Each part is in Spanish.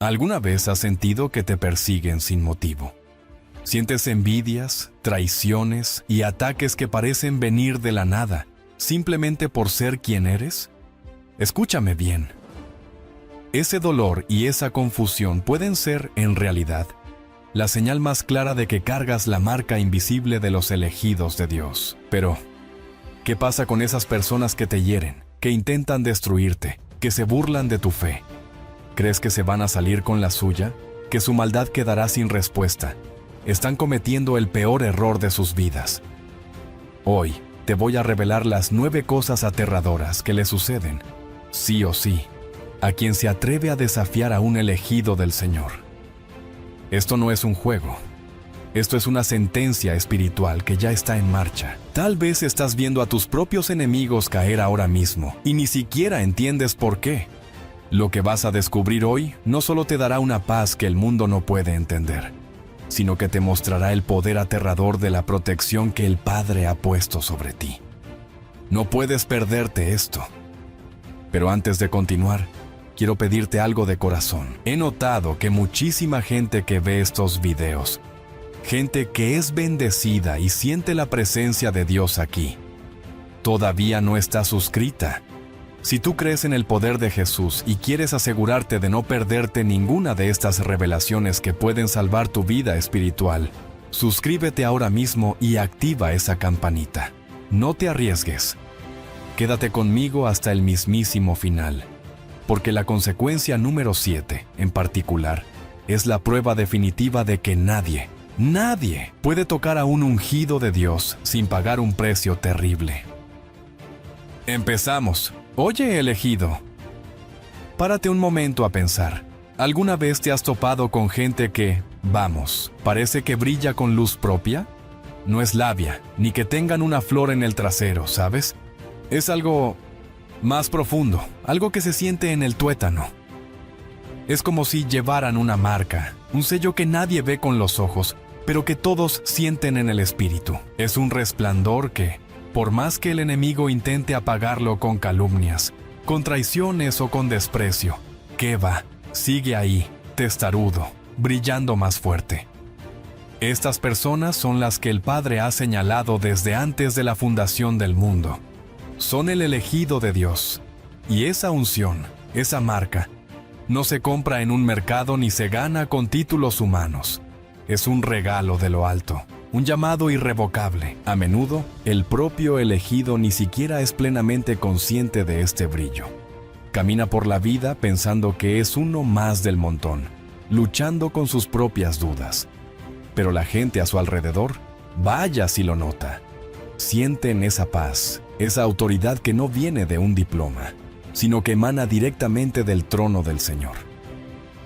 ¿Alguna vez has sentido que te persiguen sin motivo? Sientes envidias, traiciones y ataques que parecen venir de la nada, simplemente por ser quien eres. Escúchame bien. Ese dolor y esa confusión pueden ser, en realidad, la señal más clara de que cargas la marca invisible de los elegidos de Dios. Pero, ¿qué pasa con esas personas que te hieren, que intentan destruirte, que se burlan de tu fe? ¿Crees que se van a salir con la suya? ¿Que su maldad quedará sin respuesta? Están cometiendo el peor error de sus vidas. Hoy te voy a revelar las 9 cosas aterradoras que le suceden, sí o sí, a quien se atreve a desafiar a un elegido del Señor. Esto no es un juego. Esto es una sentencia espiritual que ya está en marcha. Tal vez estás viendo a tus propios enemigos caer ahora mismo y ni siquiera entiendes por qué. Lo que vas a descubrir hoy no solo te dará una paz que el mundo no puede entender, sino que te mostrará el poder aterrador de la protección que el Padre ha puesto sobre ti. No puedes perderte esto. Pero antes de continuar, quiero pedirte algo de corazón. He notado que muchísima gente que ve estos videos, gente que es bendecida y siente la presencia de Dios aquí, todavía no está suscrita. Si tú crees en el poder de Jesús y quieres asegurarte de no perderte ninguna de estas revelaciones que pueden salvar tu vida espiritual, suscríbete ahora mismo y activa esa campanita. No te arriesgues. Quédate conmigo hasta el mismísimo final, porque la consecuencia número 7, en particular, es la prueba definitiva de que nadie puede tocar a un ungido de Dios sin pagar un precio terrible. Empezamos. Oye, elegido, párate un momento a pensar. ¿Alguna vez te has topado con gente que, parece que brilla con luz propia? No es labia, ni que tengan una flor en el trasero, ¿sabes? Es algo más profundo, algo que se siente en el tuétano. Es como si llevaran una marca, un sello que nadie ve con los ojos, pero que todos sienten en el espíritu. Es un resplandor que, por más que el enemigo intente apagarlo con calumnias, con traiciones o con desprecio, ¿qué va? Sigue ahí, testarudo, brillando más fuerte. Estas personas son las que el Padre ha señalado desde antes de la fundación del mundo. Son el elegido de Dios. Y esa unción, esa marca, no se compra en un mercado ni se gana con títulos humanos. Es un regalo de lo alto. Un llamado irrevocable. A menudo, el propio elegido ni siquiera es plenamente consciente de este brillo. Camina por la vida pensando que es uno más del montón, luchando con sus propias dudas. Pero la gente a su alrededor, vaya si lo nota. Sienten esa paz, esa autoridad que no viene de un diploma, sino que emana directamente del trono del Señor.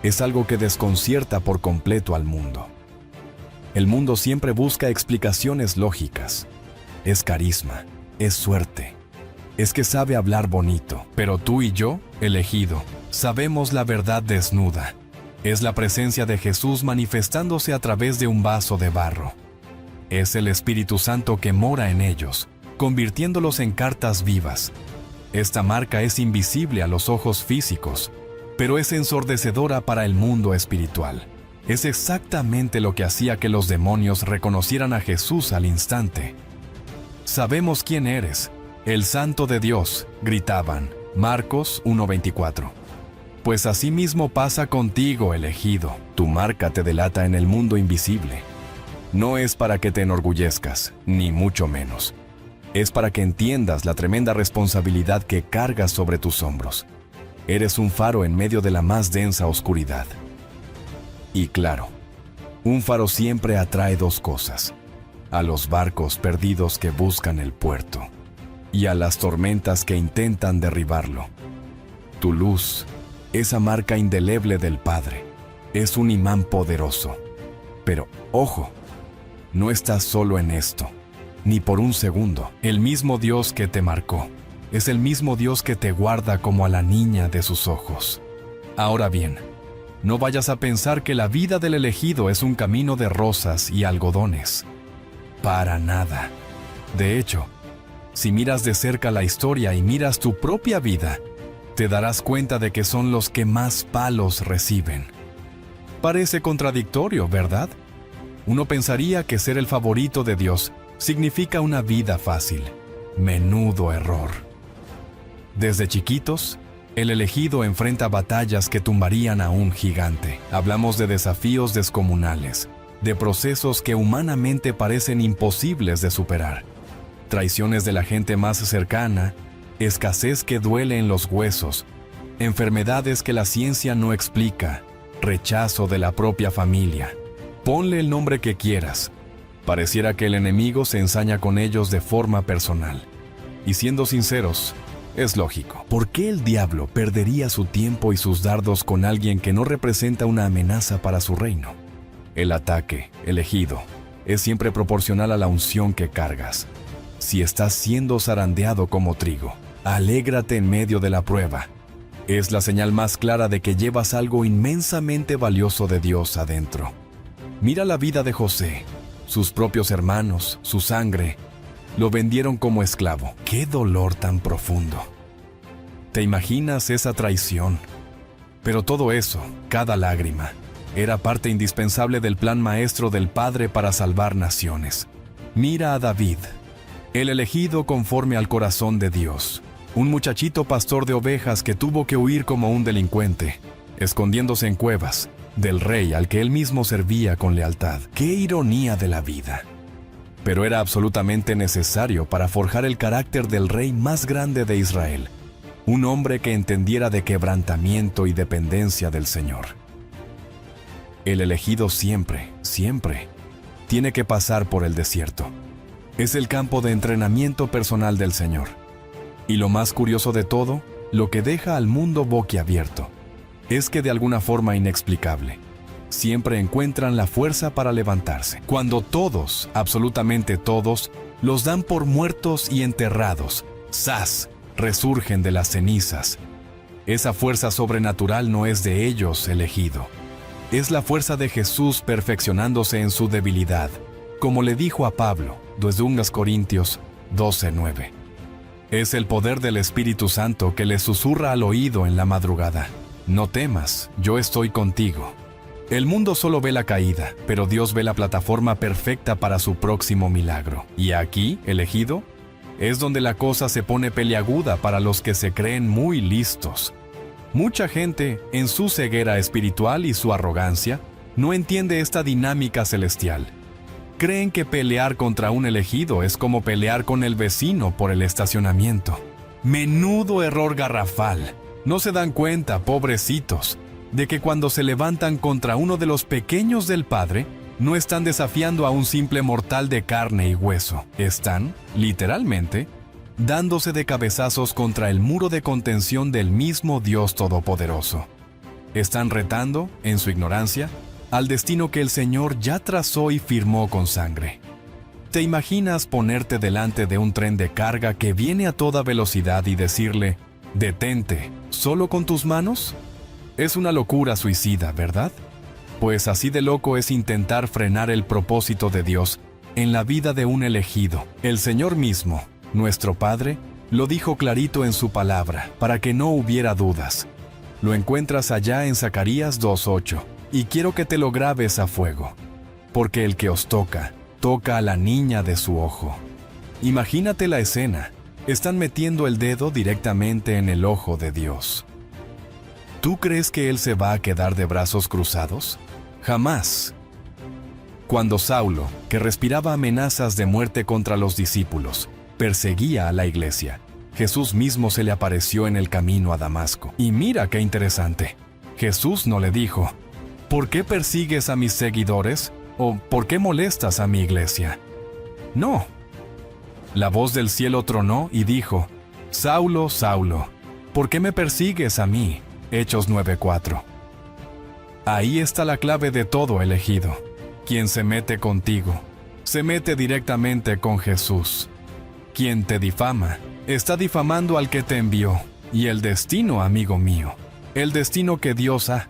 Es algo que desconcierta por completo al mundo. El mundo siempre busca explicaciones lógicas. Es carisma, es suerte, es que sabe hablar bonito. Pero tú y yo, elegido, sabemos la verdad desnuda. Es la presencia de Jesús manifestándose a través de un vaso de barro. Es el Espíritu Santo que mora en ellos, convirtiéndolos en cartas vivas. Esta marca es invisible a los ojos físicos, pero es ensordecedora para el mundo espiritual. Es exactamente lo que hacía que los demonios reconocieran a Jesús al instante. Sabemos quién eres, el Santo de Dios, gritaban. Marcos 1:24. Pues así mismo pasa contigo, elegido. Tu marca te delata en el mundo invisible. No es para que te enorgullezcas, ni mucho menos. Es para que entiendas la tremenda responsabilidad que cargas sobre tus hombros. Eres un faro en medio de la más densa oscuridad. Y claro, un faro siempre atrae 2 cosas: a los barcos perdidos que buscan el puerto y a las tormentas que intentan derribarlo. Tu luz, esa marca indeleble del Padre, es un imán poderoso. Pero, ojo, no estás solo en esto, ni por un segundo. El mismo Dios que te marcó es el mismo Dios que te guarda como a la niña de sus ojos. Ahora bien, no vayas a pensar que la vida del elegido es un camino de rosas y algodones. Para nada. De hecho, si miras de cerca la historia y miras tu propia vida, te darás cuenta de que son los que más palos reciben. Parece contradictorio, ¿verdad? Uno pensaría que ser el favorito de Dios significa una vida fácil. Menudo error. Desde chiquitos, el elegido enfrenta batallas que tumbarían a un gigante. Hablamos de desafíos descomunales, de procesos que humanamente parecen imposibles de superar. Traiciones de la gente más cercana, escasez que duele en los huesos, enfermedades que la ciencia no explica, rechazo de la propia familia. Ponle el nombre que quieras. Pareciera que el enemigo se ensaña con ellos de forma personal. Y siendo sinceros, es lógico. ¿Por qué el diablo perdería su tiempo y sus dardos con alguien que no representa una amenaza para su reino? El ataque, elegido, es siempre proporcional a la unción que cargas. Si estás siendo zarandeado como trigo, alégrate en medio de la prueba. Es la señal más clara de que llevas algo inmensamente valioso de Dios adentro. Mira la vida de José. Sus propios hermanos, su sangre, lo vendieron como esclavo. ¡Qué dolor tan profundo! ¿Te imaginas esa traición? Pero todo eso, cada lágrima, era parte indispensable del plan maestro del Padre para salvar naciones. Mira a David, el elegido conforme al corazón de Dios. Un muchachito pastor de ovejas que tuvo que huir como un delincuente, escondiéndose en cuevas, del rey al que él mismo servía con lealtad. ¡Qué ironía de la vida! Pero era absolutamente necesario para forjar el carácter del rey más grande de Israel, un hombre que entendiera de quebrantamiento y dependencia del Señor. El elegido siempre, siempre, tiene que pasar por el desierto. Es el campo de entrenamiento personal del Señor. Y lo más curioso de todo, lo que deja al mundo boquiabierto, es que de alguna forma inexplicable, siempre encuentran la fuerza para levantarse. Cuando todos, absolutamente todos, los dan por muertos y enterrados, ¡zas!, resurgen de las cenizas. Esa fuerza sobrenatural no es de ellos, elegido. Es la fuerza de Jesús perfeccionándose en su debilidad, como le dijo a Pablo, desde 2 Corintios 12:9. Es el poder del Espíritu Santo que le susurra al oído en la madrugada. No temas, yo estoy contigo. El mundo solo ve la caída, pero Dios ve la plataforma perfecta para su próximo milagro. Y aquí, elegido, es donde la cosa se pone peliaguda para los que se creen muy listos. Mucha gente, en su ceguera espiritual y su arrogancia, no entiende esta dinámica celestial. Creen que pelear contra un elegido es como pelear con el vecino por el estacionamiento. Menudo error garrafal. No se dan cuenta, pobrecitos, de que cuando se levantan contra uno de los pequeños del Padre, no están desafiando a un simple mortal de carne y hueso. Están, literalmente, dándose de cabezazos contra el muro de contención del mismo Dios Todopoderoso. Están retando, en su ignorancia, al destino que el Señor ya trazó y firmó con sangre. ¿Te imaginas ponerte delante de un tren de carga que viene a toda velocidad y decirle, «Detente, solo con tus manos»? Es una locura suicida, ¿verdad? Pues así de loco es intentar frenar el propósito de Dios en la vida de un elegido. El Señor mismo, nuestro Padre, lo dijo clarito en su palabra, para que no hubiera dudas. Lo encuentras allá en Zacarías 2:8, y quiero que te lo grabes a fuego, porque el que os toca, toca a la niña de su ojo. Imagínate la escena. Están metiendo el dedo directamente en el ojo de Dios. ¿Tú crees que Él se va a quedar de brazos cruzados? Jamás. Cuando Saulo, que respiraba amenazas de muerte contra los discípulos, perseguía a la iglesia, Jesús mismo se le apareció en el camino a Damasco. Y mira qué interesante. Jesús no le dijo, ¿por qué persigues a mis seguidores? ¿O por qué molestas a mi iglesia? No. La voz del cielo tronó y dijo, Saulo, Saulo, ¿por qué me persigues a mí? Hechos 9:4. Ahí está la clave de todo, elegido. Quien se mete contigo, se mete directamente con Jesús. Quien te difama, está difamando al que te envió. Y el destino, amigo mío, el destino que Dios ha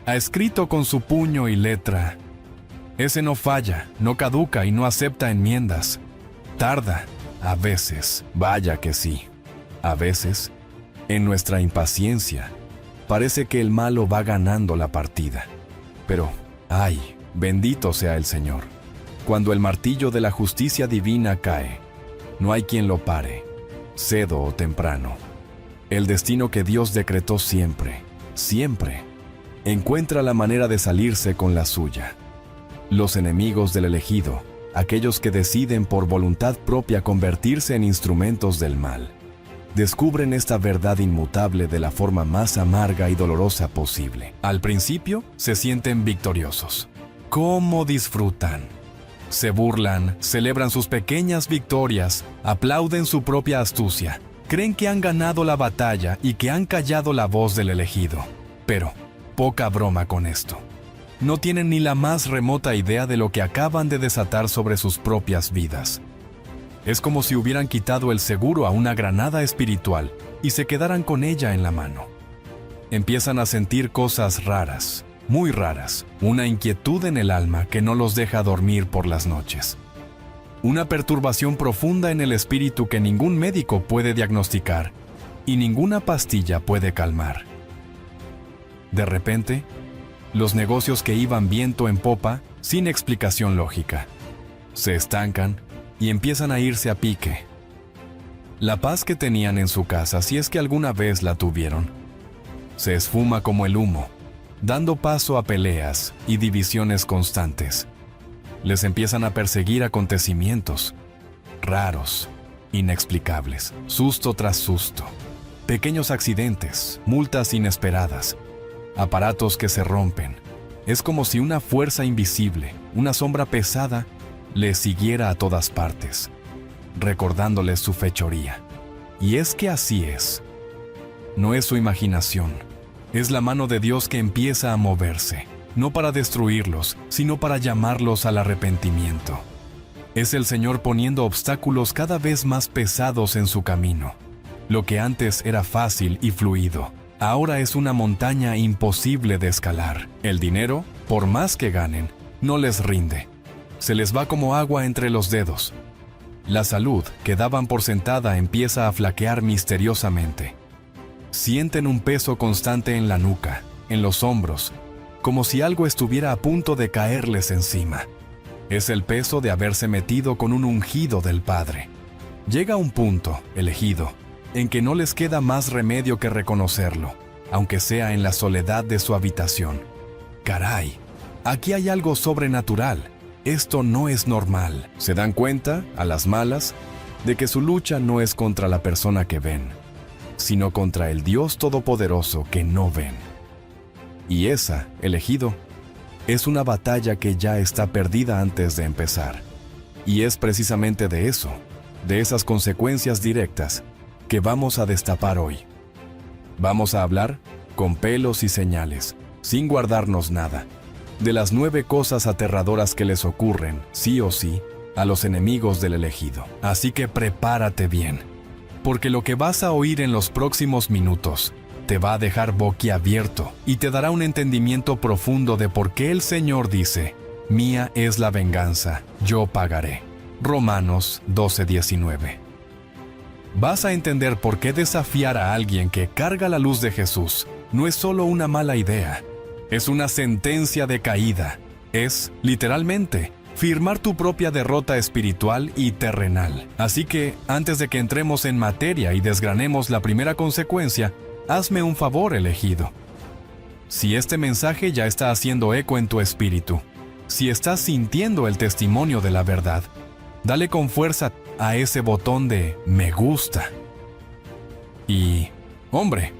escrito con su puño y letra, ese no falla, no caduca y no acepta enmiendas. Tarda, a veces, vaya que sí. A veces, en nuestra impaciencia, parece que el malo va ganando la partida. Pero, ¡ay! Bendito sea el Señor. Cuando el martillo de la justicia divina cae, no hay quien lo pare, cedo o temprano. El destino que Dios decretó siempre, siempre, encuentra la manera de salirse con la suya. Los enemigos del elegido, aquellos que deciden por voluntad propia convertirse en instrumentos del mal, descubren esta verdad inmutable de la forma más amarga y dolorosa posible. Al principio, se sienten victoriosos. ¿Cómo disfrutan? Se burlan, celebran sus pequeñas victorias, aplauden su propia astucia, creen que han ganado la batalla y que han callado la voz del elegido. Pero, poca broma con esto. No tienen ni la más remota idea de lo que acaban de desatar sobre sus propias vidas. Es como si hubieran quitado el seguro a una granada espiritual y se quedaran con ella en la mano. Empiezan a sentir cosas raras, muy raras, una inquietud en el alma que no los deja dormir por las noches. Una perturbación profunda en el espíritu que ningún médico puede diagnosticar y ninguna pastilla puede calmar. De repente, los negocios que iban viento en popa, sin explicación lógica, se estancan y empiezan a irse a pique. La paz que tenían en su casa, si es que alguna vez la tuvieron, se esfuma como el humo, dando paso a peleas y divisiones constantes. Les empiezan a perseguir acontecimientos raros, inexplicables, susto tras susto, pequeños accidentes, multas inesperadas, aparatos que se rompen. Es como si una fuerza invisible, una sombra pesada, les siguiera a todas partes, recordándoles su fechoría. Y es que así es. No es su imaginación, es la mano de Dios que empieza a moverse, no para destruirlos, sino para llamarlos al arrepentimiento. Es el Señor poniendo obstáculos cada vez más pesados en su camino. Lo que antes era fácil y fluido, ahora es una montaña imposible de escalar. El dinero, por más que ganen, no les rinde. Se les va como agua entre los dedos. La salud, que daban por sentada, empieza a flaquear misteriosamente. Sienten un peso constante en la nuca, en los hombros, como si algo estuviera a punto de caerles encima. Es el peso de haberse metido con un ungido del Padre. Llega un punto, elegido, en que no les queda más remedio que reconocerlo, aunque sea en la soledad de su habitación. Caray, aquí hay algo sobrenatural. Esto no es normal. Se dan cuenta, a las malas, de que su lucha no es contra la persona que ven, sino contra el Dios Todopoderoso que no ven. Y esa, elegido, es una batalla que ya está perdida antes de empezar. Y es precisamente de eso, de esas consecuencias directas, que vamos a destapar hoy. Vamos a hablar con pelos y señales, sin guardarnos nada, de las 9 cosas aterradoras que les ocurren, sí o sí, a los enemigos del elegido. Así que prepárate bien, porque lo que vas a oír en los próximos minutos te va a dejar boquiabierto y te dará un entendimiento profundo de por qué el Señor dice: «Mía es la venganza, yo pagaré». Romanos 12:19. Vas a entender por qué desafiar a alguien que carga la luz de Jesús no es solo una mala idea. Es una sentencia de caída. Es, literalmente, firmar tu propia derrota espiritual y terrenal. Así que, antes de que entremos en materia y desgranemos la primera consecuencia, hazme un favor, elegido. Si este mensaje ya está haciendo eco en tu espíritu, si estás sintiendo el testimonio de la verdad, dale con fuerza a ese botón de me gusta. Y, hombre,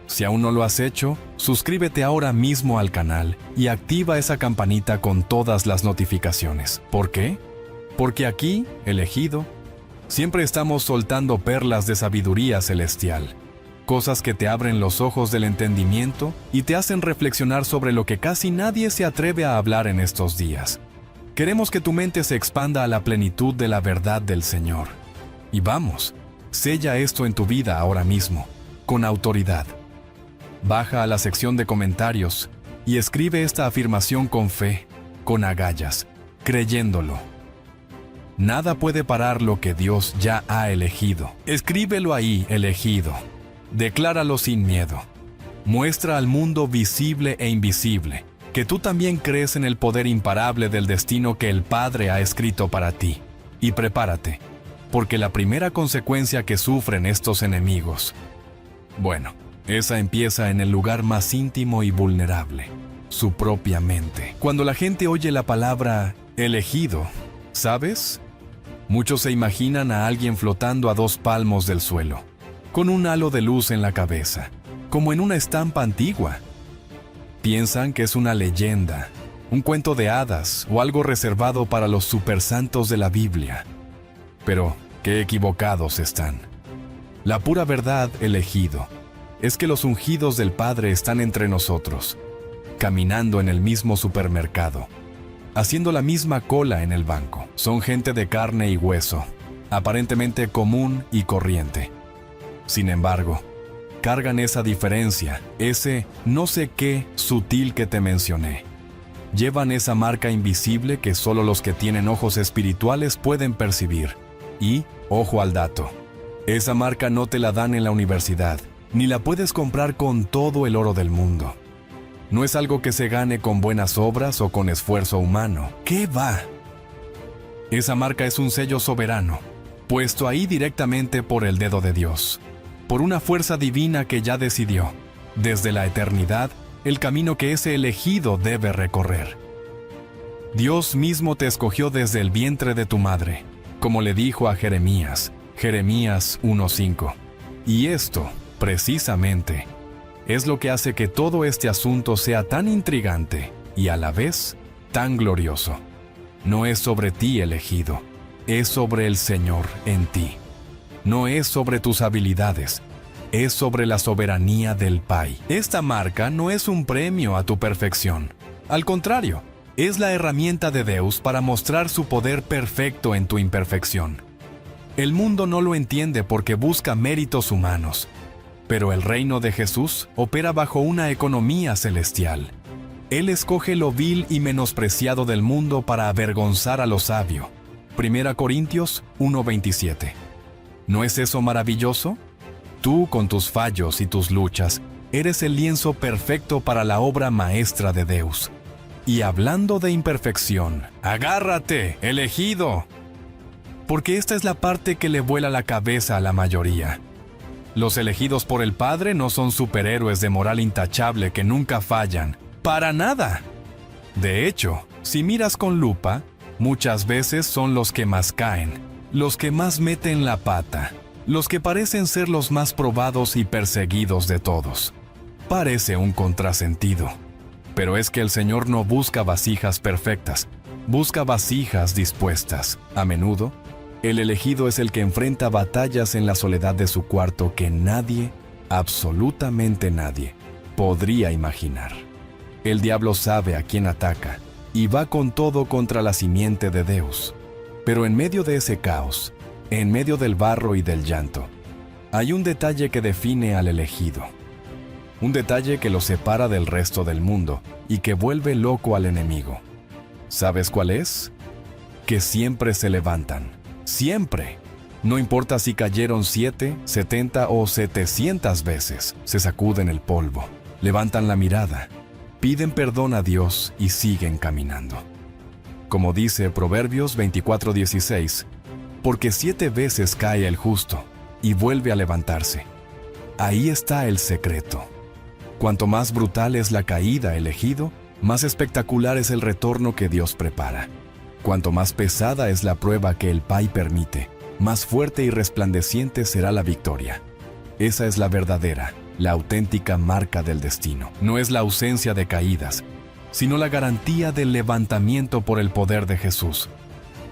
si aún no lo has hecho, suscríbete ahora mismo al canal y activa esa campanita con todas las notificaciones. ¿Por qué? Porque aquí, elegido, siempre estamos soltando perlas de sabiduría celestial, cosas que te abren los ojos del entendimiento y te hacen reflexionar sobre lo que casi nadie se atreve a hablar en estos días. Queremos que tu mente se expanda a la plenitud de la verdad del Señor. Y vamos, sella esto en tu vida ahora mismo, con autoridad. Baja a la sección de comentarios y escribe esta afirmación con fe, con agallas, creyéndolo. Nada puede parar lo que Dios ya ha elegido. Escríbelo ahí, elegido. Decláralo sin miedo. Muestra al mundo visible e invisible que tú también crees en el poder imparable del destino que el Padre ha escrito para ti. Y prepárate, porque la primera consecuencia que sufren estos enemigos, bueno, esa empieza en el lugar más íntimo y vulnerable, su propia mente. Cuando la gente oye la palabra elegido, ¿sabes? Muchos se imaginan a alguien flotando a 2 palmos del suelo, con un halo de luz en la cabeza, como en una estampa antigua. Piensan que es una leyenda, un cuento de hadas o algo reservado para los supersantos de la Biblia. Pero qué equivocados están. La pura verdad, elegido, es que los ungidos del Padre están entre nosotros, caminando en el mismo supermercado, haciendo la misma cola en el banco. Son gente de carne y hueso, aparentemente común y corriente. Sin embargo, cargan esa diferencia, ese no sé qué sutil que te mencioné. Llevan esa marca invisible que solo los que tienen ojos espirituales pueden percibir. Y, ojo al dato, esa marca no te la dan en la universidad, ni la puedes comprar con todo el oro del mundo. No es algo que se gane con buenas obras o con esfuerzo humano. ¿Qué va? Esa marca es un sello soberano, puesto ahí directamente por el dedo de Dios, por una fuerza divina que ya decidió, desde la eternidad, el camino que ese elegido debe recorrer. Dios mismo te escogió desde el vientre de tu madre, como le dijo a Jeremías, Jeremías 1:5. Y esto, precisamente, es lo que hace que todo este asunto sea tan intrigante y a la vez tan glorioso. No es sobre ti, elegido, es sobre el Señor en ti. No es sobre tus habilidades, es sobre la soberanía del Pai. Esta marca no es un premio a tu perfección. Al contrario, es la herramienta de Dios para mostrar su poder perfecto en tu imperfección. El mundo no lo entiende porque busca méritos humanos, pero el reino de Jesús opera bajo una economía celestial. Él escoge lo vil y menospreciado del mundo para avergonzar a lo sabio. 1 Corintios 1:27. ¿No es eso maravilloso? Tú, con tus fallos y tus luchas, eres el lienzo perfecto para la obra maestra de Dios. Y hablando de imperfección, agárrate, elegido, porque esta es la parte que le vuela la cabeza a la mayoría. Los elegidos por el Padre no son superhéroes de moral intachable que nunca fallan. ¡Para nada! De hecho, si miras con lupa, muchas veces son los que más caen, los que más meten la pata, los que parecen ser los más probados y perseguidos de todos. Parece un contrasentido. Pero es que el Señor no busca vasijas perfectas, busca vasijas dispuestas. A menudo, el elegido es el que enfrenta batallas en la soledad de su cuarto que nadie, absolutamente nadie, podría imaginar. El diablo sabe a quién ataca y va con todo contra la simiente de Dios. Pero en medio de ese caos, en medio del barro y del llanto, hay un detalle que define al elegido. Un detalle que lo separa del resto del mundo y que vuelve loco al enemigo. ¿Sabes cuál es? Que siempre se levantan. Siempre. No importa si cayeron 7, 70 o 700 veces, se sacuden el polvo, levantan la mirada, piden perdón a Dios y siguen caminando. Como dice Proverbios 24:16, porque 7 veces cae el justo y vuelve a levantarse. Ahí está el secreto. Cuanto más brutal es la caída, elegido, más espectacular es el retorno que Dios prepara. Cuanto más pesada es la prueba que el Pai permite, más fuerte y resplandeciente será la victoria. Esa es la verdadera, la auténtica marca del destino. No es la ausencia de caídas, sino la garantía del levantamiento por el poder de Jesús.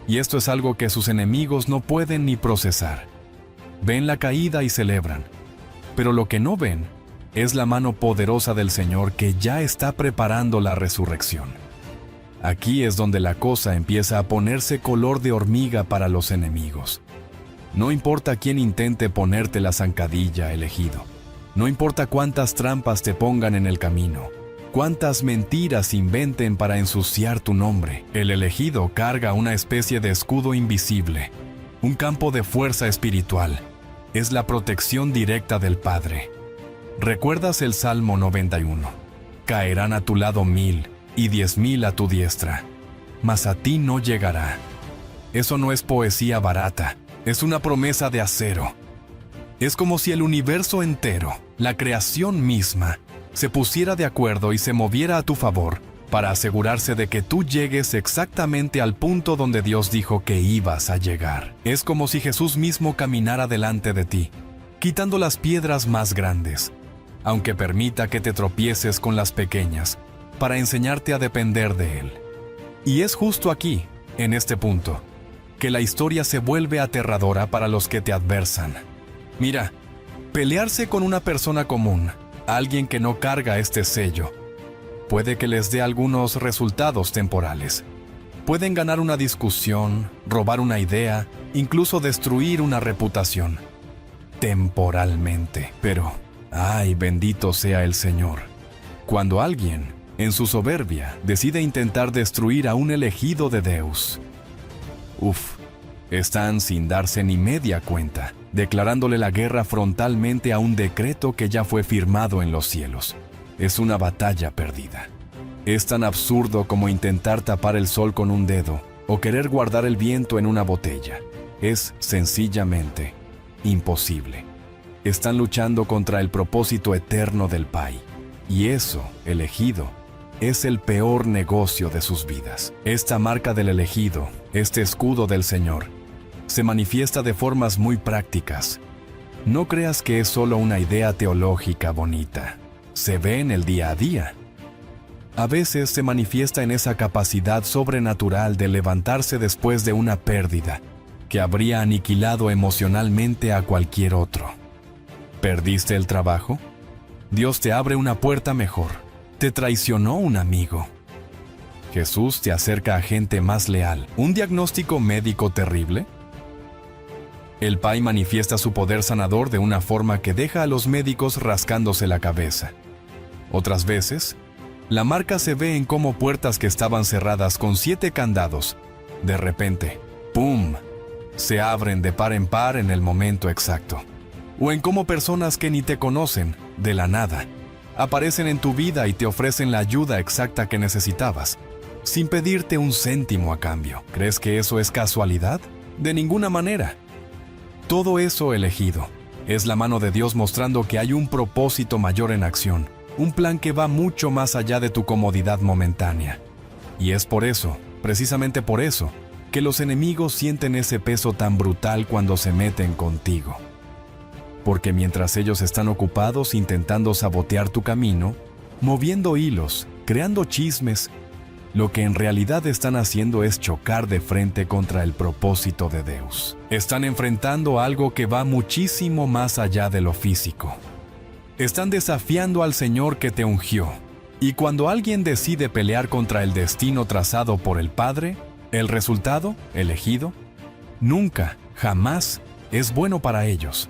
Y esto es algo que sus enemigos no pueden ni procesar. Ven la caída y celebran, pero lo que no ven es la mano poderosa del Señor que ya está preparando la resurrección. Aquí es donde la cosa empieza a ponerse color de hormiga para los enemigos. No importa quién intente ponerte la zancadilla, elegido. No importa cuántas trampas te pongan en el camino, cuántas mentiras inventen para ensuciar tu nombre. El elegido carga una especie de escudo invisible, un campo de fuerza espiritual. Es la protección directa del Padre. ¿Recuerdas el Salmo 91? Caerán a tu lado 1000 y 10,000 a tu diestra, mas a ti no llegará. Eso no es poesía barata, es una promesa de acero. Es como si el universo entero, la creación misma, se pusiera de acuerdo y se moviera a tu favor para asegurarse de que tú llegues exactamente al punto donde Dios dijo que ibas a llegar. Es como si Jesús mismo caminara delante de ti, quitando las piedras más grandes, aunque permita que te tropieces con las pequeñas, para enseñarte a depender de Él. Y es justo aquí, en este punto, que la historia se vuelve aterradora para los que te adversan. Mira, pelearse con una persona común, alguien que no carga este sello, puede que les dé algunos resultados temporales. Pueden ganar una discusión, robar una idea, incluso destruir una reputación. Temporalmente. Pero, ¡ay, bendito sea el Señor! Cuando alguien, en su soberbia, decide intentar destruir a un elegido de Deus, están sin darse ni media cuenta, declarándole la guerra frontalmente a un decreto que ya fue firmado en los cielos. Es una batalla perdida. Es tan absurdo como intentar tapar el sol con un dedo o querer guardar el viento en una botella. Es sencillamente imposible. Están luchando contra el propósito eterno del Pai. Y eso, elegido, es el peor negocio de sus vidas. Esta marca del elegido, este escudo del Señor, se manifiesta de formas muy prácticas. No creas que es solo una idea teológica bonita. Se ve en el día a día. A veces se manifiesta en esa capacidad sobrenatural de levantarse después de una pérdida que habría aniquilado emocionalmente a cualquier otro. ¿Perdiste el trabajo? Dios te abre una puerta mejor. Te traicionó un amigo. Jesús te acerca a gente más leal. ¿Un diagnóstico médico terrible? El Pai manifiesta su poder sanador de una forma que deja a los médicos rascándose la cabeza. Otras veces, la marca se ve en cómo puertas que estaban cerradas con 7 candados, de repente, ¡pum!, se abren de par en par en el momento exacto. O en cómo personas que ni te conocen, de la nada, aparecen en tu vida y te ofrecen la ayuda exacta que necesitabas, sin pedirte un céntimo a cambio. ¿Crees que eso es casualidad? De ninguna manera. Todo eso, elegido, es la mano de Dios mostrando que hay un propósito mayor en acción, un plan que va mucho más allá de tu comodidad momentánea. Y es por eso, precisamente por eso, que los enemigos sienten ese peso tan brutal cuando se meten contigo. Porque mientras ellos están ocupados intentando sabotear tu camino, moviendo hilos, creando chismes, lo que en realidad están haciendo es chocar de frente contra el propósito de Deus. Están enfrentando algo que va muchísimo más allá de lo físico. Están desafiando al Señor que te ungió. Y cuando alguien decide pelear contra el destino trazado por el Padre, el resultado, elegido, nunca, jamás, es bueno para ellos.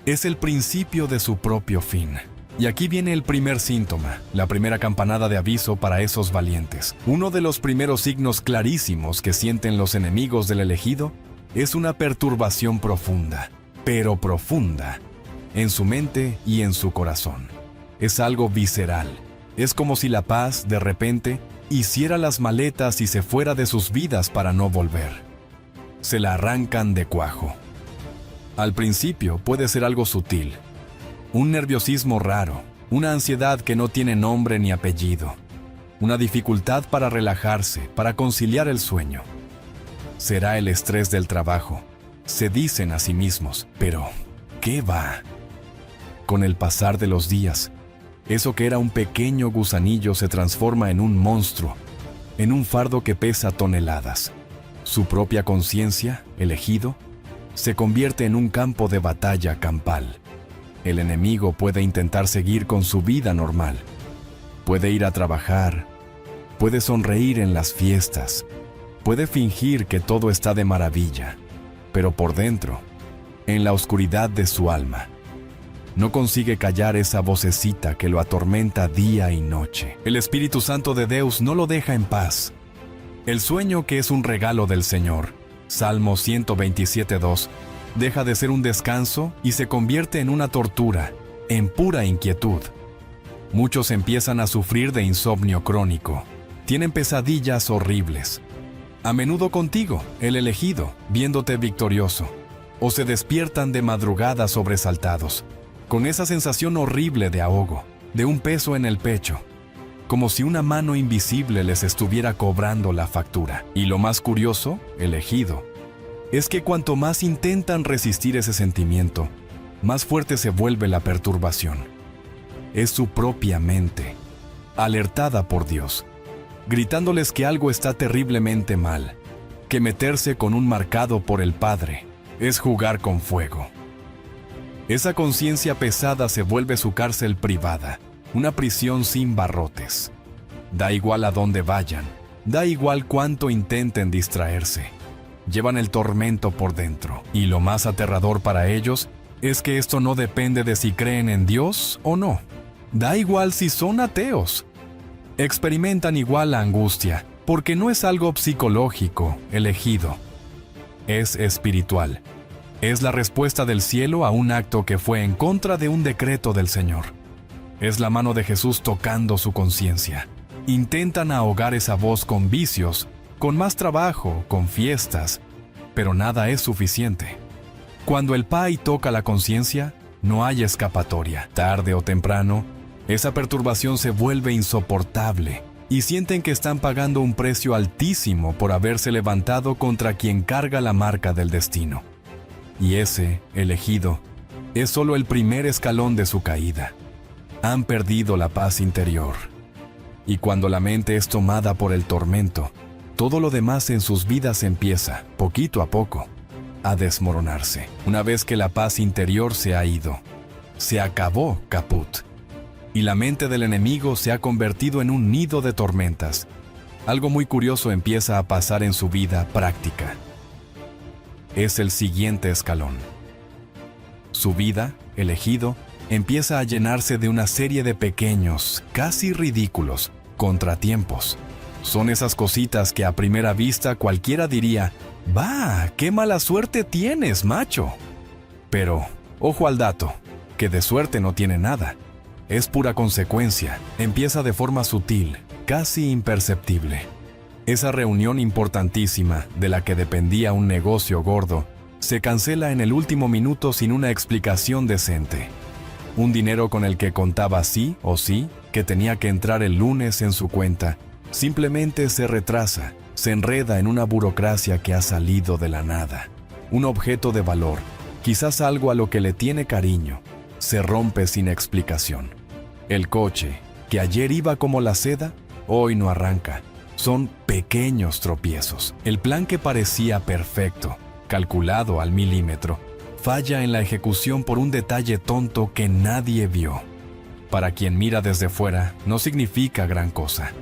Es el principio de su propio fin. Y aquí viene el primer síntoma, la primera campanada de aviso para esos valientes. Uno de los primeros signos clarísimos que sienten los enemigos del elegido es una perturbación profunda, pero profunda, en su mente y en su corazón. Es algo visceral. Es como si la paz, de repente, hiciera las maletas y se fuera de sus vidas para no volver. Se la arrancan de cuajo. Al principio puede ser algo sutil. Un nerviosismo raro, una ansiedad que no tiene nombre ni apellido, una dificultad para relajarse, para conciliar el sueño. Será el estrés del trabajo, se dicen a sí mismos, pero ¿qué va? Con el pasar de los días, eso que era un pequeño gusanillo se transforma en un monstruo, en un fardo que pesa toneladas. Su propia conciencia, elegido, se convierte en un campo de batalla campal. El enemigo puede intentar seguir con su vida normal. Puede ir a trabajar, puede sonreír en las fiestas, puede fingir que todo está de maravilla, pero por dentro, en la oscuridad de su alma, no consigue callar esa vocecita que lo atormenta día y noche. El Espíritu Santo de Deus no lo deja en paz. El sueño, que es un regalo del Señor, Salmo 127:2, deja de ser un descanso y se convierte en una tortura, en pura inquietud. Muchos empiezan a sufrir de insomnio crónico. Tienen pesadillas horribles. A menudo contigo, el elegido, viéndote victorioso. O se despiertan de madrugada sobresaltados, con esa sensación horrible de ahogo, de un peso en el pecho, como si una mano invisible les estuviera cobrando la factura. Y lo más curioso, elegido, es que cuanto más intentan resistir ese sentimiento, más fuerte se vuelve la perturbación. Es su propia mente, alertada por Dios, gritándoles que algo está terriblemente mal, que meterse con un marcado por el Padre es jugar con fuego. Esa conciencia pesada se vuelve su cárcel privada, una prisión sin barrotes. Da igual a dónde vayan, da igual cuánto intenten distraerse. Llevan el tormento por dentro, y lo más aterrador para ellos es que esto no depende de si creen en Dios o no. Da igual si son ateos. Experimentan igual la angustia, porque no es algo psicológico, elegido. Es espiritual. Es la respuesta del cielo a un acto que fue en contra de un decreto del Señor. Es la mano de Jesús tocando su conciencia. Intentan ahogar esa voz con vicios, con más trabajo, con fiestas, pero nada es suficiente. Cuando el Pai toca la conciencia, no hay escapatoria. Tarde o temprano, esa perturbación se vuelve insoportable y sienten que están pagando un precio altísimo por haberse levantado contra quien carga la marca del destino. Y ese, elegido, es solo el primer escalón de su caída. Han perdido la paz interior. Y cuando la mente es tomada por el tormento, todo lo demás en sus vidas empieza, poquito a poco, a desmoronarse. Una vez que la paz interior se ha ido, se acabó caput. Y la mente del enemigo se ha convertido en un nido de tormentas. Algo muy curioso empieza a pasar en su vida práctica. Es el siguiente escalón. Su vida, elegido, empieza a llenarse de una serie de pequeños, casi ridículos, contratiempos. Son esas cositas que a primera vista cualquiera diría, «¡Bah! ¡Qué mala suerte tienes, macho!». Pero, ojo al dato, que de suerte no tiene nada. Es pura consecuencia, empieza de forma sutil, casi imperceptible. Esa reunión importantísima, de la que dependía un negocio gordo, se cancela en el último minuto sin una explicación decente. Un dinero con el que contaba sí o sí, que tenía que entrar el lunes en su cuenta, simplemente se retrasa, se enreda en una burocracia que ha salido de la nada. Un objeto de valor, quizás algo a lo que le tiene cariño, se rompe sin explicación. El coche, que ayer iba como la seda, hoy no arranca. Son pequeños tropiezos. El plan que parecía perfecto, calculado al milímetro, falla en la ejecución por un detalle tonto que nadie vio. Para quien mira desde fuera, no significa gran cosa.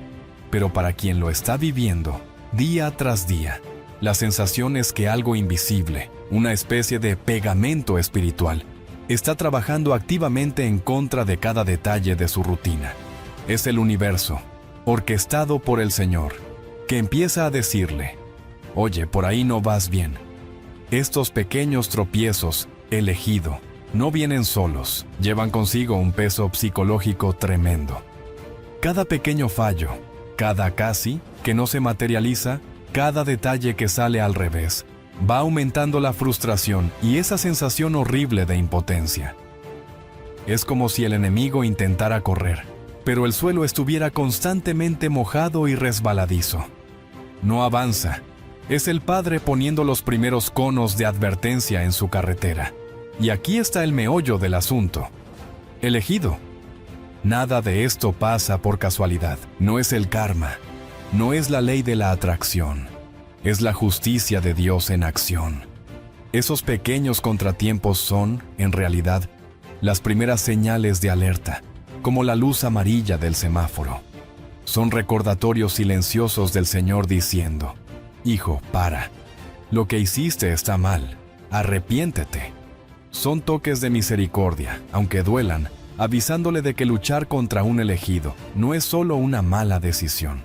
Pero para quien lo está viviendo, día tras día, la sensación es que algo invisible, una especie de pegamento espiritual, está trabajando activamente en contra de cada detalle de su rutina. Es el universo, orquestado por el Señor, que empieza a decirle, «Oye, por ahí no vas bien». Estos pequeños tropiezos, elegido, no vienen solos, llevan consigo un peso psicológico tremendo. Cada pequeño fallo, cada casi que no se materializa, cada detalle que sale al revés, va aumentando la frustración y esa sensación horrible de impotencia. Es como si el enemigo intentara correr, pero el suelo estuviera constantemente mojado y resbaladizo. No avanza. Es el Padre poniendo los primeros conos de advertencia en su carretera. Y aquí está el meollo del asunto. Elegido. Nada de esto pasa por casualidad. No es el karma. No es la ley de la atracción. Es la justicia de Dios en acción. Esos pequeños contratiempos son, en realidad, las primeras señales de alerta, como la luz amarilla del semáforo. Son recordatorios silenciosos del Señor diciendo, «Hijo, para. Lo que hiciste está mal. Arrepiéntete». Son toques de misericordia, aunque duelan, avisándole de que luchar contra un elegido no es solo una mala decisión.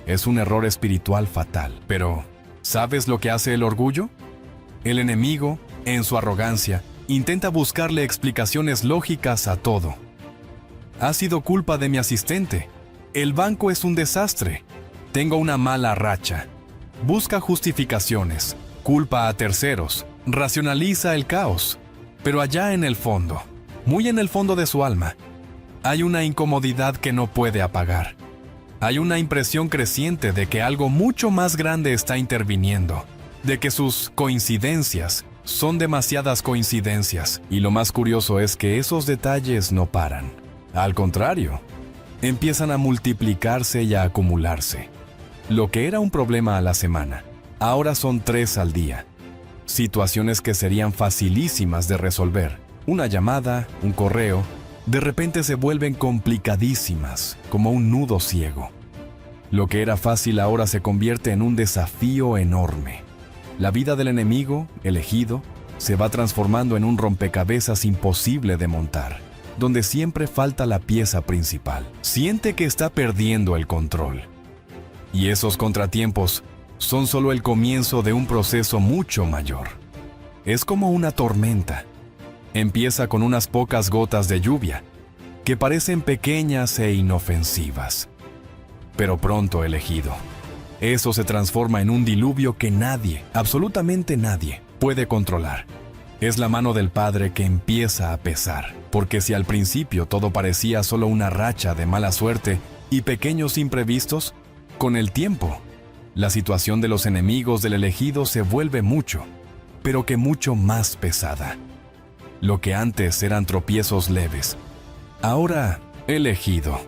Es un error espiritual fatal. Pero, ¿sabes lo que hace el orgullo? El enemigo, en su arrogancia, intenta buscarle explicaciones lógicas a todo. Ha sido culpa de mi asistente. El banco es un desastre. Tengo una mala racha. Busca justificaciones, culpa a terceros, racionaliza el caos. Pero allá en el fondo, muy en el fondo de su alma, hay una incomodidad que no puede apagar. Hay una impresión creciente de que algo mucho más grande está interviniendo, de que sus coincidencias son demasiadas coincidencias, y lo más curioso es que esos detalles no paran. Al contrario, empiezan a multiplicarse y a acumularse. Lo que era un problema a la semana, ahora son 3 al día. Situaciones que serían facilísimas de resolver. Una llamada, un correo, de repente se vuelven complicadísimas, como un nudo ciego. Lo que era fácil ahora se convierte en un desafío enorme. La vida del enemigo, elegido, se va transformando en un rompecabezas imposible de montar, donde siempre falta la pieza principal. Siente que está perdiendo el control. Y esos contratiempos son solo el comienzo de un proceso mucho mayor. Es como una tormenta. Empieza con unas pocas gotas de lluvia, que parecen pequeñas e inofensivas. Pero pronto, elegido, eso se transforma en un diluvio que nadie, absolutamente nadie, puede controlar. Es la mano del Padre que empieza a pesar, porque si al principio todo parecía solo una racha de mala suerte y pequeños imprevistos, con el tiempo, la situación de los enemigos del elegido se vuelve mucho, pero que mucho más pesada. Lo que antes eran tropiezos leves, ahora, elegido,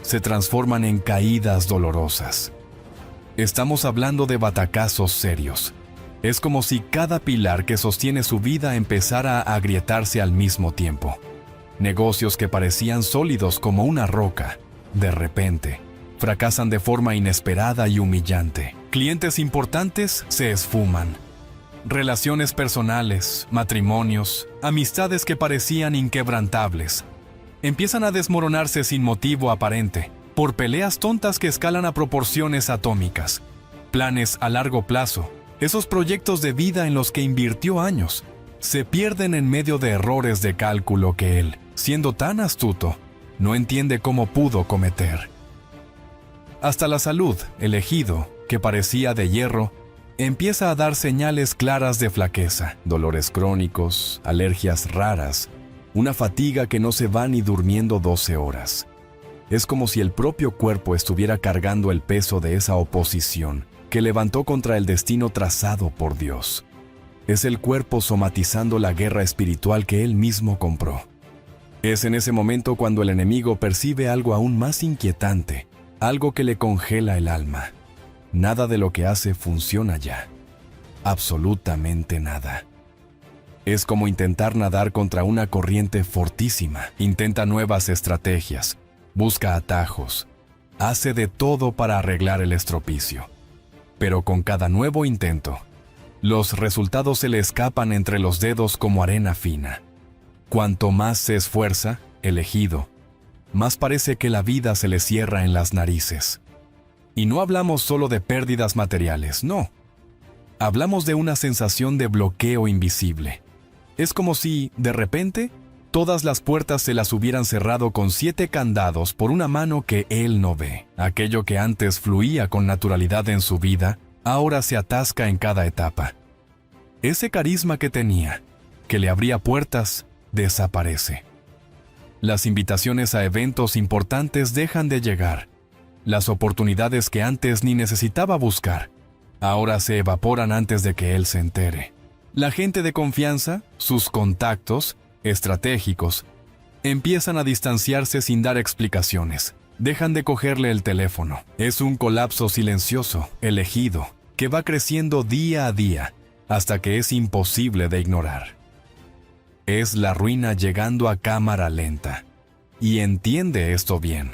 se transforman en caídas dolorosas. Estamos hablando de batacazos serios. Es como si cada pilar que sostiene su vida empezara a agrietarse al mismo tiempo. Negocios que parecían sólidos como una roca, de repente, fracasan de forma inesperada y humillante. Clientes importantes se esfuman. Relaciones personales, matrimonios, amistades que parecían inquebrantables, empiezan a desmoronarse sin motivo aparente, por peleas tontas que escalan a proporciones atómicas. Planes a largo plazo, esos proyectos de vida en los que invirtió años, se pierden en medio de errores de cálculo que él, siendo tan astuto, no entiende cómo pudo cometer. Hasta la salud, elegido, que parecía de hierro, empieza a dar señales claras de flaqueza, dolores crónicos, alergias raras, una fatiga que no se va ni durmiendo 12 horas. Es como si el propio cuerpo estuviera cargando el peso de esa oposición que levantó contra el destino trazado por Dios. Es el cuerpo somatizando la guerra espiritual que él mismo compró. Es en ese momento cuando el enemigo percibe algo aún más inquietante, algo que le congela el alma. Nada de lo que hace funciona ya. Absolutamente nada. Es como intentar nadar contra una corriente fortísima. Intenta nuevas estrategias, busca atajos, hace de todo para arreglar el estropicio. Pero con cada nuevo intento, los resultados se le escapan entre los dedos como arena fina. Cuanto más se esfuerza, elegido, más parece que la vida se le cierra en las narices. Y no hablamos solo de pérdidas materiales, no. Hablamos de una sensación de bloqueo invisible. Es como si, de repente, todas las puertas se las hubieran cerrado con 7 candados por una mano que él no ve. Aquello que antes fluía con naturalidad en su vida, ahora se atasca en cada etapa. Ese carisma que tenía, que le abría puertas, desaparece. Las invitaciones a eventos importantes dejan de llegar. Las oportunidades que antes ni necesitaba buscar, ahora se evaporan antes de que él se entere. La gente de confianza, sus contactos estratégicos, empiezan a distanciarse sin dar explicaciones. Dejan de cogerle el teléfono. Es un colapso silencioso, elegido, que va creciendo día a día, hasta que es imposible de ignorar. Es la ruina llegando a cámara lenta. Y entiende esto bien.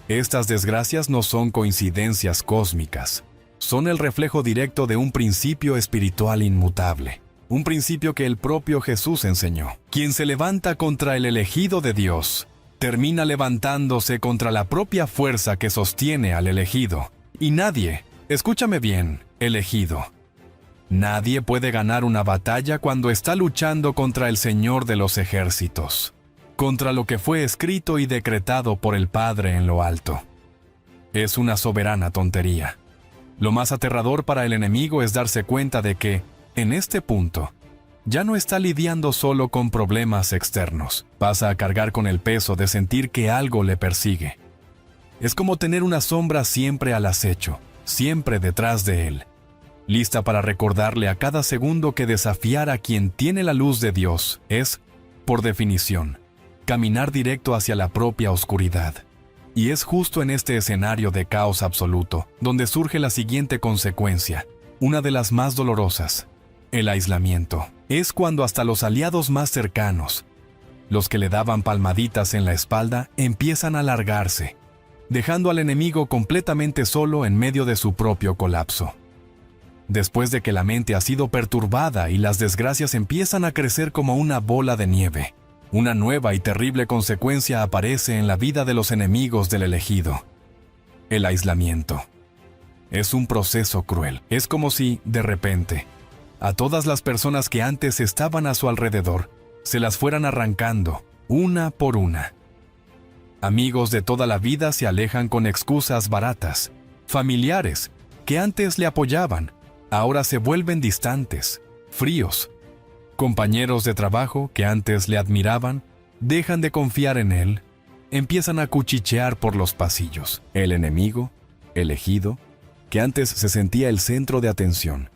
Estas desgracias no son coincidencias cósmicas. Son el reflejo directo de un principio espiritual inmutable. Un principio que el propio Jesús enseñó. Quien se levanta contra el elegido de Dios, termina levantándose contra la propia fuerza que sostiene al elegido. Y nadie, escúchame bien, elegido, nadie puede ganar una batalla cuando está luchando contra el Señor de los ejércitos. contra lo que fue escrito y decretado por el Padre en lo alto. Es una soberana tontería. Lo más aterrador para el enemigo es darse cuenta de que, en este punto, ya no está lidiando solo con problemas externos. Pasa a cargar con el peso de sentir que algo le persigue. Es como tener una sombra siempre al acecho, siempre detrás de él, lista para recordarle a cada segundo que desafiar a quien tiene la luz de Dios es, por definición, caminar directo hacia la propia oscuridad. Y es justo en este escenario de caos absoluto donde surge la siguiente consecuencia, una de las más dolorosas: el aislamiento. Es cuando hasta los aliados más cercanos, los que le daban palmaditas en la espalda, empiezan a alargarse, dejando al enemigo completamente solo en medio de su propio colapso. Después de que la mente ha sido perturbada y las desgracias empiezan a crecer como una bola de nieve, una nueva y terrible consecuencia aparece en la vida de los enemigos del elegido: el aislamiento. Es un proceso cruel. Es como si, de repente, a todas las personas que antes estaban a su alrededor, se las fueran arrancando, una por una. Amigos de toda la vida se alejan con excusas baratas. Familiares, que antes le apoyaban, ahora se vuelven distantes, fríos. Compañeros de trabajo, que antes le admiraban, dejan de confiar en él, empiezan a cuchichear por los pasillos. El enemigo, elegido, que antes se sentía el centro de atención,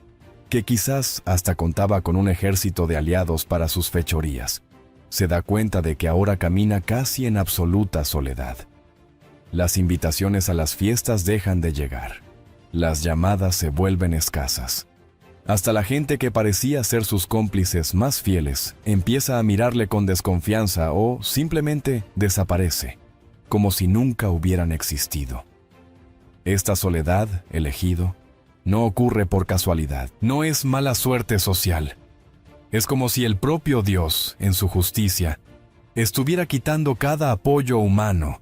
que quizás hasta contaba con un ejército de aliados para sus fechorías, se da cuenta de que ahora camina casi en absoluta soledad. Las invitaciones a las fiestas dejan de llegar. Las llamadas se vuelven escasas. Hasta la gente que parecía ser sus cómplices más fieles empieza a mirarle con desconfianza o simplemente desaparece, como si nunca hubieran existido. Esta soledad, elegido, no ocurre por casualidad, no es mala suerte social. Es como si el propio Dios, en su justicia, estuviera quitando cada apoyo humano,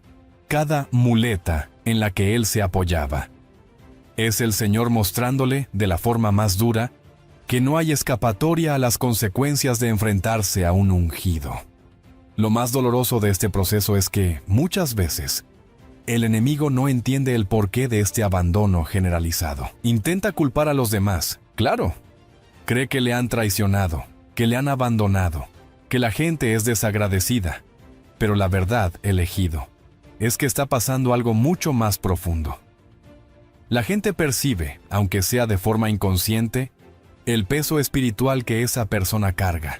cada muleta en la que él se apoyaba. Es el Señor mostrándole, de la forma más dura, que no hay escapatoria a las consecuencias de enfrentarse a un ungido. Lo más doloroso de este proceso es que, muchas veces, el enemigo no entiende el porqué de este abandono generalizado. Intenta culpar a los demás, claro. Cree que le han traicionado, que le han abandonado, que la gente es desagradecida. Pero la verdad, elegido, es que está pasando algo mucho más profundo. La gente percibe, aunque sea de forma inconsciente, el peso espiritual que esa persona carga.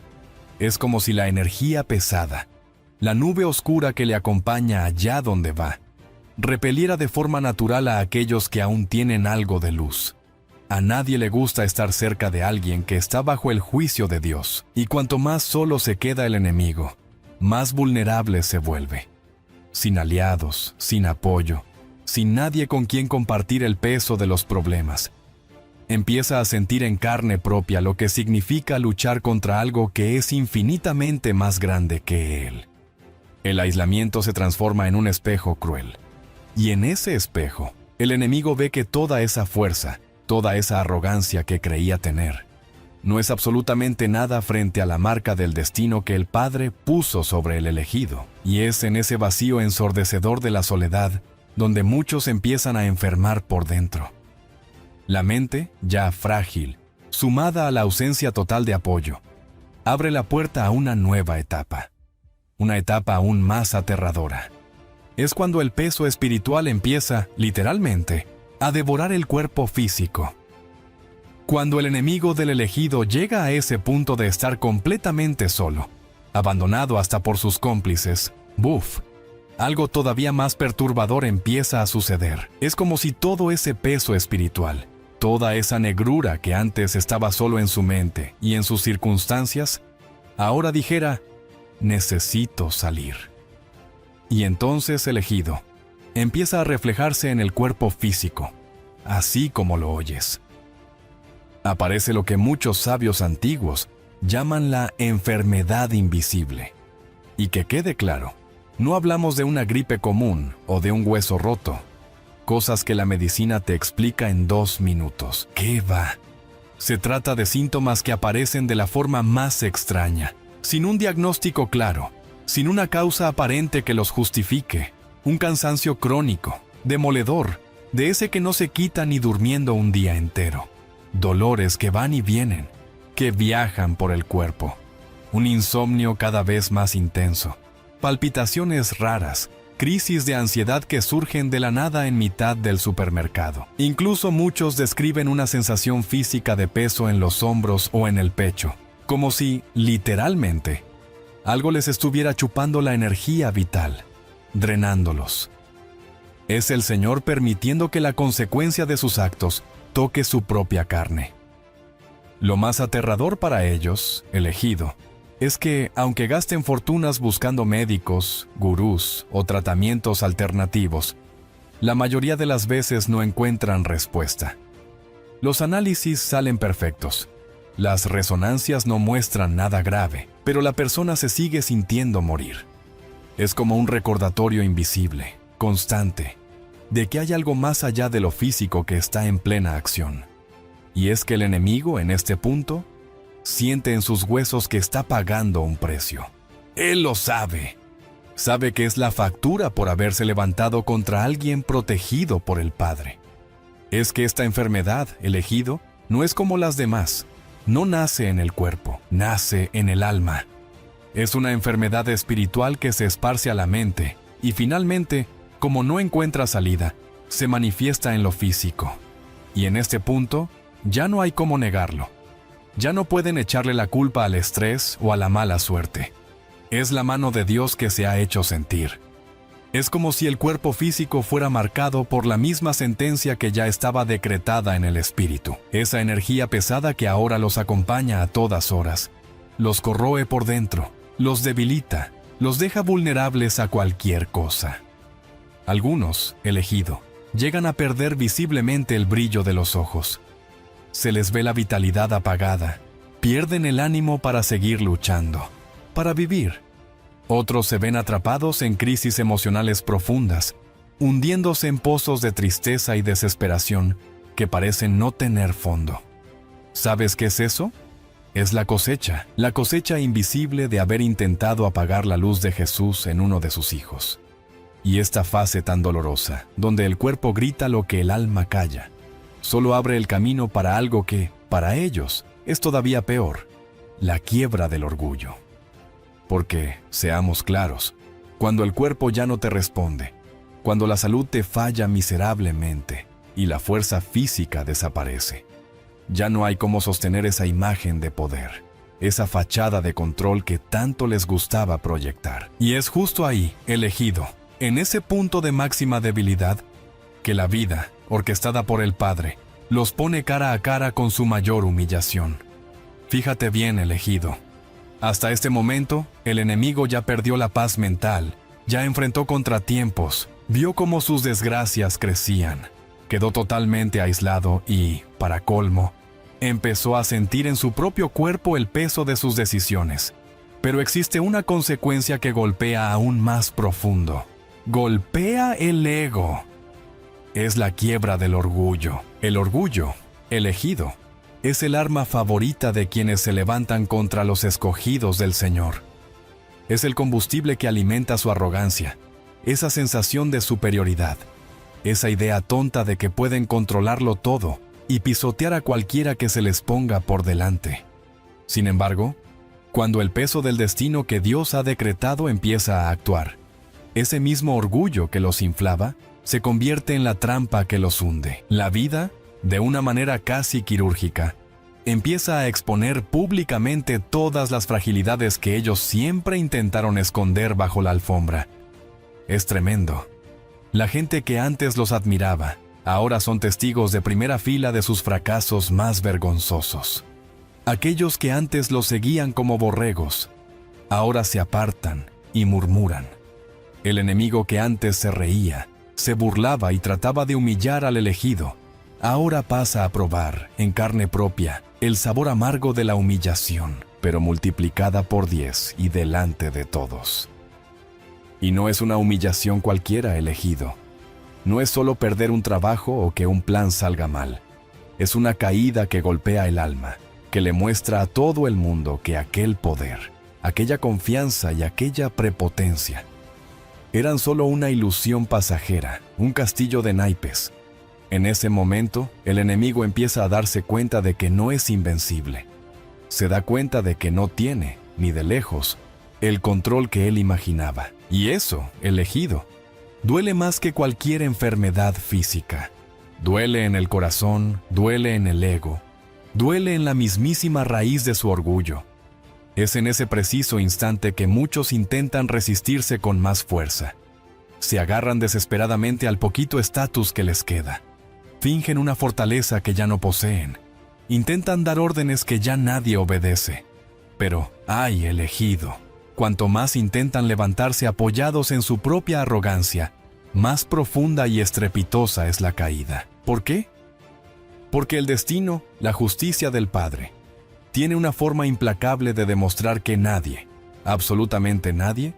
Es como si la energía pesada, la nube oscura que le acompaña allá donde va, repeliera de forma natural a aquellos que aún tienen algo de luz. A nadie le gusta estar cerca de alguien que está bajo el juicio de Dios, y cuanto más solo se queda el enemigo, más vulnerable se vuelve. Sin aliados, sin apoyo, sin nadie con quien compartir el peso de los problemas. Empieza a sentir en carne propia lo que significa luchar contra algo que es infinitamente más grande que él. El aislamiento se transforma en un espejo cruel. Y en ese espejo, el enemigo ve que toda esa fuerza, toda esa arrogancia que creía tener, no es absolutamente nada frente a la marca del destino que el Padre puso sobre el elegido. Y es en ese vacío ensordecedor de la soledad donde muchos empiezan a enfermar por dentro. La mente, ya frágil, sumada a la ausencia total de apoyo, abre la puerta a una nueva etapa. Una etapa aún más aterradora. Es cuando el peso espiritual empieza, literalmente, a devorar el cuerpo físico. Cuando el enemigo del elegido llega a ese punto de estar completamente solo, abandonado hasta por sus cómplices, ¡buf! Algo todavía más perturbador empieza a suceder. Es como si todo ese peso espiritual, toda esa negrura que antes estaba solo en su mente y en sus circunstancias, ahora dijera, necesito salir. Y entonces elegido, empieza a reflejarse en el cuerpo físico, así como lo oyes. Aparece lo que muchos sabios antiguos llaman la enfermedad invisible. Y que quede claro, no hablamos de una gripe común o de un hueso roto, cosas que la medicina te explica en 2 minutos. ¿Qué va? Se trata de síntomas que aparecen de la forma más extraña, sin un diagnóstico claro, sin una causa aparente que los justifique, un cansancio crónico, demoledor, de ese que no se quita ni durmiendo un día entero, dolores que van y vienen, que viajan por el cuerpo, un insomnio cada vez más intenso, palpitaciones raras, crisis de ansiedad que surgen de la nada en mitad del supermercado. Incluso muchos describen una sensación física de peso en los hombros o en el pecho, como si, literalmente, algo les estuviera chupando la energía vital, drenándolos. Es el Señor permitiendo que la consecuencia de sus actos toque su propia carne. Lo más aterrador para ellos, elegido, es que, aunque gasten fortunas buscando médicos, gurús o tratamientos alternativos, la mayoría de las veces no encuentran respuesta. Los análisis salen perfectos. Las resonancias no muestran nada grave, pero la persona se sigue sintiendo morir. Es como un recordatorio invisible, constante, de que hay algo más allá de lo físico que está en plena acción. Y es que el enemigo, en este punto, siente en sus huesos que está pagando un precio. Él lo sabe. Sabe que es la factura por haberse levantado contra alguien protegido por el Padre. Es que esta enfermedad, elegido, no es como las demás. No nace en el cuerpo, nace en el alma. Es una enfermedad espiritual que se esparce a la mente y finalmente, como no encuentra salida, se manifiesta en lo físico. Y en este punto, ya no hay cómo negarlo. Ya no pueden echarle la culpa al estrés o a la mala suerte. Es la mano de Dios que se ha hecho sentir. Es como si el cuerpo físico fuera marcado por la misma sentencia que ya estaba decretada en el espíritu. Esa energía pesada que ahora los acompaña a todas horas. Los corroe por dentro, los debilita, los deja vulnerables a cualquier cosa. Algunos, elegido, llegan a perder visiblemente el brillo de los ojos. Se les ve la vitalidad apagada, pierden el ánimo para seguir luchando, para vivir. Otros se ven atrapados en crisis emocionales profundas, hundiéndose en pozos de tristeza y desesperación que parecen no tener fondo. ¿Sabes qué es eso? Es la cosecha invisible de haber intentado apagar la luz de Jesús en uno de sus hijos. Y esta fase tan dolorosa, donde el cuerpo grita lo que el alma calla, solo abre el camino para algo que, para ellos, es todavía peor: la quiebra del orgullo. Porque, seamos claros, cuando el cuerpo ya no te responde, cuando la salud te falla miserablemente y la fuerza física desaparece, ya no hay cómo sostener esa imagen de poder, esa fachada de control que tanto les gustaba proyectar. Y es justo ahí, elegido, en ese punto de máxima debilidad, que la vida, orquestada por el Padre, los pone cara a cara con su mayor humillación. Fíjate bien, elegido. Hasta este momento, el enemigo ya perdió la paz mental, ya enfrentó contratiempos, vio cómo sus desgracias crecían, quedó totalmente aislado y, para colmo, empezó a sentir en su propio cuerpo el peso de sus decisiones. Pero existe una consecuencia que golpea aún más profundo. Golpea el ego. Es la quiebra del orgullo. El orgullo, elegido, es el arma favorita de quienes se levantan contra los escogidos del Señor. Es el combustible que alimenta su arrogancia, esa sensación de superioridad, esa idea tonta de que pueden controlarlo todo y pisotear a cualquiera que se les ponga por delante. Sin embargo, cuando el peso del destino que Dios ha decretado empieza a actuar, ese mismo orgullo que los inflaba se convierte en la trampa que los hunde. La vida, de una manera casi quirúrgica, empieza a exponer públicamente todas las fragilidades que ellos siempre intentaron esconder bajo la alfombra. Es tremendo. La gente que antes los admiraba, ahora son testigos de primera fila de sus fracasos más vergonzosos. Aquellos que antes los seguían como borregos, ahora se apartan y murmuran. El enemigo que antes se reía, se burlaba y trataba de humillar al elegido, ahora pasa a probar, en carne propia, el sabor amargo de la humillación, pero multiplicada por 10 y delante de todos. Y no es una humillación cualquiera, elegido. No es solo perder un trabajo o que un plan salga mal. Es una caída que golpea el alma, que le muestra a todo el mundo que aquel poder, aquella confianza y aquella prepotencia eran solo una ilusión pasajera, un castillo de naipes. En ese momento, el enemigo empieza a darse cuenta de que no es invencible. Se da cuenta de que no tiene, ni de lejos, el control que él imaginaba. Y eso, elegido, duele más que cualquier enfermedad física. Duele en el corazón, duele en el ego, duele en la mismísima raíz de su orgullo. Es en ese preciso instante que muchos intentan resistirse con más fuerza. Se agarran desesperadamente al poquito estatus que les queda. Fingen una fortaleza que ya no poseen. Intentan dar órdenes que ya nadie obedece. Pero, ¡ay, elegido! Cuanto más intentan levantarse apoyados en su propia arrogancia, más profunda y estrepitosa es la caída. ¿Por qué? Porque el destino, la justicia del Padre, tiene una forma implacable de demostrar que nadie, absolutamente nadie,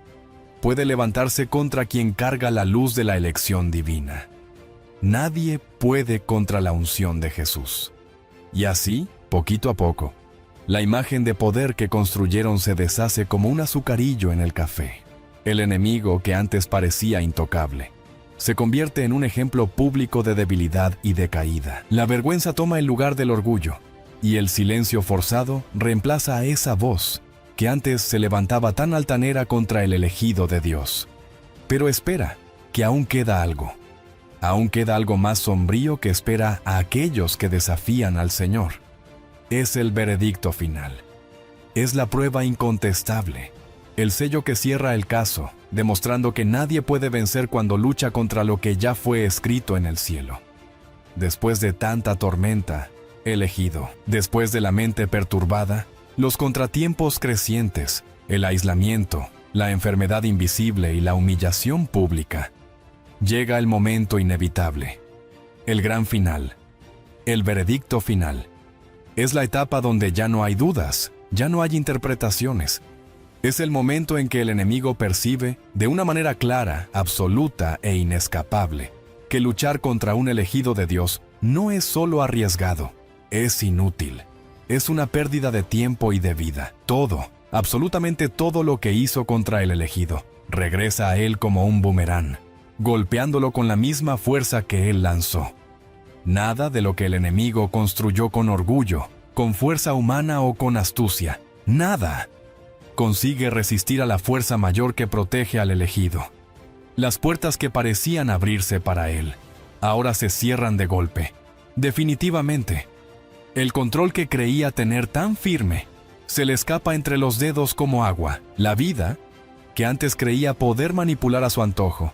puede levantarse contra quien carga la luz de la elección divina. Nadie puede contra la unción de Jesús. Y así, poquito a poco, la imagen de poder que construyeron se deshace como un azucarillo en el café. El enemigo, que antes parecía intocable, se convierte en un ejemplo público de debilidad y de caída. La vergüenza toma el lugar del orgullo, y el silencio forzado reemplaza a esa voz que antes se levantaba tan altanera contra el elegido de Dios. Pero espera, que aún queda algo. Aún queda algo más sombrío que espera a aquellos que desafían al Señor. Es el veredicto final. Es la prueba incontestable, el sello que cierra el caso, demostrando que nadie puede vencer cuando lucha contra lo que ya fue escrito en el cielo. Después de tanta tormenta, elegido, después de la mente perturbada, los contratiempos crecientes, el aislamiento, la enfermedad invisible y la humillación pública, llega el momento inevitable, el gran final, el veredicto final. Es la etapa donde ya no hay dudas, ya no hay interpretaciones. Es el momento en que el enemigo percibe, de una manera clara, absoluta e inescapable, que luchar contra un elegido de Dios no es solo arriesgado, es inútil. Es una pérdida de tiempo y de vida. Todo, absolutamente todo lo que hizo contra el elegido, regresa a él como un boomerang, golpeándolo con la misma fuerza que él lanzó. Nada de lo que el enemigo construyó con orgullo, con fuerza humana o con astucia, nada consigue resistir a la fuerza mayor que protege al elegido. Las puertas que parecían abrirse para él, ahora se cierran de golpe, definitivamente. El control que creía tener tan firme, se le escapa entre los dedos como agua. La vida, que antes creía poder manipular a su antojo,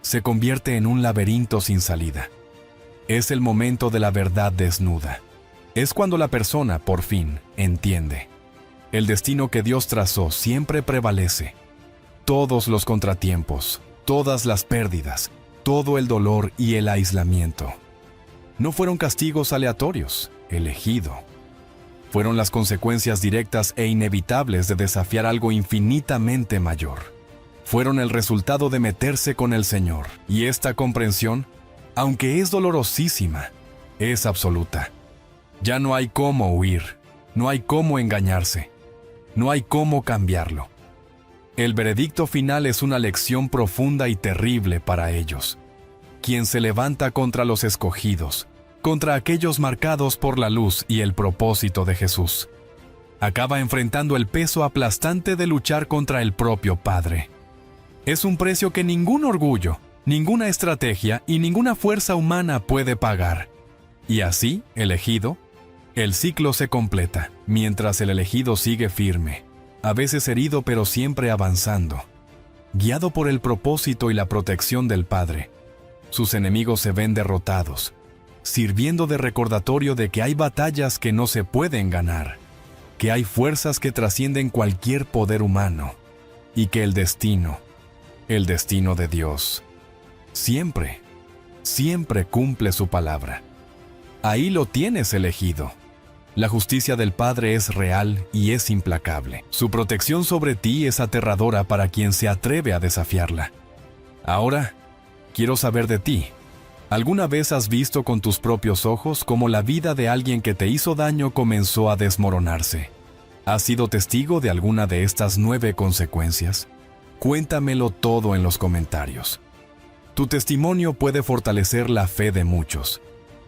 se convierte en un laberinto sin salida. Es el momento de la verdad desnuda. Es cuando la persona, por fin, entiende. El destino que Dios trazó siempre prevalece. Todos los contratiempos, todas las pérdidas, todo el dolor y el aislamiento, no fueron castigos aleatorios, elegido. Fueron las consecuencias directas e inevitables de desafiar algo infinitamente mayor. Fueron el resultado de meterse con el Señor. Y esta comprensión, aunque es dolorosísima, es absoluta. Ya no hay cómo huir, no hay cómo engañarse, no hay cómo cambiarlo. El veredicto final es una lección profunda y terrible para ellos. Quien se levanta contra los escogidos, contra aquellos marcados por la luz y el propósito de Jesús, acaba enfrentando el peso aplastante de luchar contra el propio Padre. Es un precio que ningún orgullo, ninguna estrategia y ninguna fuerza humana puede pagar. Y así, elegido, el ciclo se completa, mientras el elegido sigue firme, a veces herido pero siempre avanzando. Guiado por el propósito y la protección del Padre, sus enemigos se ven derrotados, sirviendo de recordatorio de que hay batallas que no se pueden ganar, que hay fuerzas que trascienden cualquier poder humano, y que el destino de Dios, siempre, siempre cumple su palabra. Ahí lo tienes, elegido. La justicia del Padre es real y es implacable. Su protección sobre ti es aterradora para quien se atreve a desafiarla. Ahora, quiero saber de ti. ¿Alguna vez has visto con tus propios ojos cómo la vida de alguien que te hizo daño comenzó a desmoronarse? ¿Has sido testigo de alguna de estas 9 consecuencias? Cuéntamelo todo en los comentarios. Tu testimonio puede fortalecer la fe de muchos.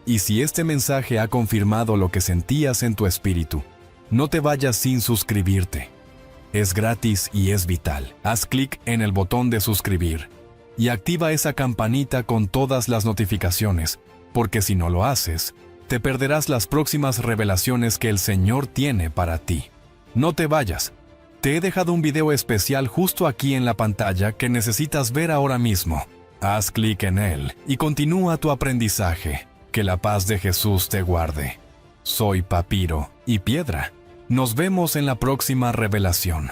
Y si este mensaje ha confirmado lo que sentías en tu espíritu, no te vayas sin suscribirte. Es gratis y es vital. Haz clic en el botón de suscribir y activa esa campanita con todas las notificaciones, porque si no lo haces, te perderás las próximas revelaciones que el Señor tiene para ti. No te vayas. Te he dejado un video especial justo aquí en la pantalla que necesitas ver ahora mismo. Haz clic en él y continúa tu aprendizaje. Que la paz de Jesús te guarde. Soy Papiro y Piedra. Nos vemos en la próxima revelación.